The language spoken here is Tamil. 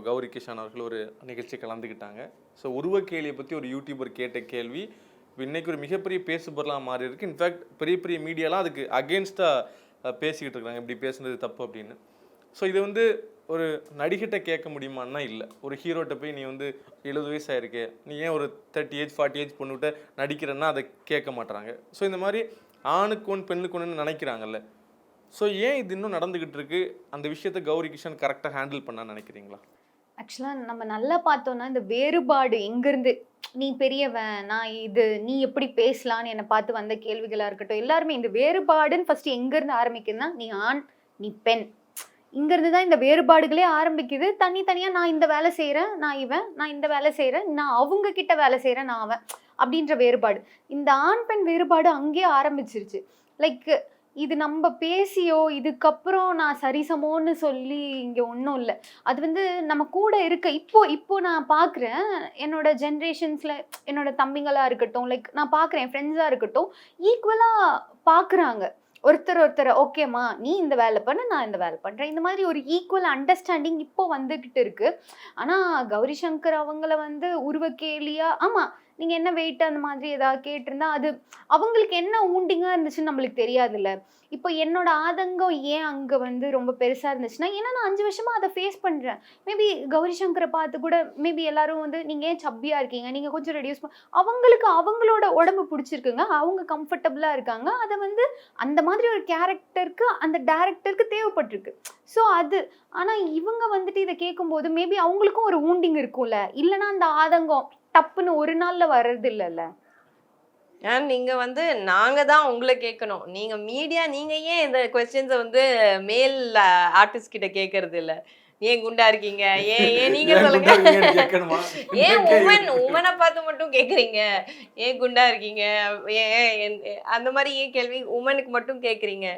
கௌரி கிஷன் அவர்கள் ஒரு நிகழ்ச்சி கலந்துக்கிட்டாங்க. ஸோ உருவக்கேலியை பற்றி ஒரு யூடியூபர் கேட்ட கேள்வி இன்னைக்கு ஒரு மிகப்பெரிய பேசு பொருளாக மாறி இருக்கு. இன்ஃபேக்ட் பெரிய பெரிய மீடியாலாம் அதுக்கு அகேன்ஸ்டாக பேசிக்கிட்டு இருக்காங்க, இப்படி பேசுனது தப்பு அப்படின்னு. ஸோ இது வந்து ஒரு நடிகிட்ட கேட்க முடியுமான்னா இல்லை. ஒரு ஹீரோட்ட போய் நீ வந்து 70 வயசு ஆயிருக்கு, நீ ஏன் ஒரு 30 ஏஜ் 40 ஏஜ் பொண்ணுகிட்ட நடிக்கிறன்னா அதை கேட்க மாட்டுறாங்க. ஸோ இந்த மாதிரி ஆணுக்கு ஒன்று பெண்ணுக்கு ஒன்றுன்னு நினைக்கிறாங்கல்ல. ஸோ ஏன் இது இன்னும் நடந்துக்கிட்டு இருக்கு? அந்த விஷயத்தை கௌரி கிஷன் கரெக்டாக ஹேண்டில் பண்ணான்னு நினைக்கிறீங்களா? ஆக்சுவலாக நம்ம நல்லா பார்த்தோம்னா இந்த வேறுபாடு எங்கேருந்து, நீ பெரியவன், நான் இது, நீ எப்படி பேசலான்னு என்னை பார்த்து வந்த கேள்விகளாக இருக்கட்டும், எல்லாருமே இந்த வேறுபாடுன்னு ஃபர்ஸ்ட் எங்கேருந்து ஆரம்பிக்குதுன்னா, நீ ஆண், நீ பெண், இங்கேருந்து தான் இந்த வேறுபாடுகளே ஆரம்பிக்குது. தனித்தனியாக நான் இந்த வேலை செய்கிறேன், நான் இவன், நான் இந்த வேலை செய்கிறேன், நான் அவங்க கிட்ட வேலை செய்கிறேன், நான் அவன் அப்படின்ற வேறுபாடு. இந்த ஆண் பெண் வேறுபாடு அங்கேயே ஆரம்பிச்சிருச்சு. லைக் இது நம்ம பேசியோ இதுக்கப்புறம் நான் சரிசமோன்னு சொல்லி இங்கே ஒன்றும் இல்லை. அது வந்து நம்ம கூட இருக்க இப்போ நான் பார்க்குறேன் என்னோட ஜென்ரேஷன்ஸில் என்னோட தம்பிங்களாக இருக்கட்டும், லைக் நான் பார்க்குறேன் ஃப்ரெண்ட்ஸாக இருக்கட்டும், ஈக்குவலாக பார்க்குறாங்க. ஒருத்தர் ஓகேம்மா நீ இந்த வேலை பண்ணு, நான் இந்த வேலை பண்ணுறேன், இந்த மாதிரி ஒரு ஈக்குவல் அண்டர்ஸ்டாண்டிங் இப்போ வந்துக்கிட்டு இருக்கு. ஆனால் கௌரி சங்கர் அவங்கள வந்து உருவக்கேலியா, ஆமாம் நீங்கள் என்ன வெயிட் அந்த மாதிரி ஏதாவது கேட்டிருந்தா அது அவங்களுக்கு என்ன ஊண்டிங்காக இருந்துச்சுன்னு நம்மளுக்கு தெரியாதுல்ல. இப்போ என்னோட ஆதங்கம் ஏன் அங்கே வந்து ரொம்ப பெருசாக இருந்துச்சுன்னா, ஏன்னா நான் 5 வருஷமாக அதை ஃபேஸ் பண்ணுறேன். மேபி கௌரி சங்கரை பார்த்து கூட மேபி எல்லாரும் வந்து நீங்கள் ஏன் சப்பியாக இருக்கீங்க, நீங்கள் கொஞ்சம் ரெடியூஸ் அவங்களுக்கு அவங்களோட உடம்பு பிடிச்சிருக்குங்க, அவங்க கம்ஃபர்டபுளாக இருக்காங்க, அதை வந்து அந்த மாதிரி ஒரு கேரக்டருக்கு அந்த டேரக்டருக்கு தேவைப்பட்டிருக்கு. ஸோ அது ஆனால் இவங்க வந்துட்டு இதை கேட்கும்போது மேபி அவங்களுக்கும் ஒரு ஊண்டிங் இருக்கும்ல, இல்லைன்னா அந்த ஆதங்கம் டப்புன்னு ஒரு நாள்ல வர்றது இல்லைல்ல. ஏன் நீங்க வந்து நாங்க தான் உங்களை கேட்கணும். நீங்க மீடியா நீங்க ஏன் இந்த கொஸ்டின்ஸை வந்து மேல் ஆர்டிஸ்ட் கிட்ட கேட்கறது இல்ல? ஏன் குண்டா இருக்கீங்க, ஏன் ஏன் நீங்க சொல்லுங்க. ஏன் உமனை பார்த்து மட்டும் கேக்குறீங்க, ஏன் குண்டா இருக்கீங்க, ஏன் அந்த மாதிரி ஏன் கேள்வி உமனுக்கு மட்டும் கேக்குறீங்க?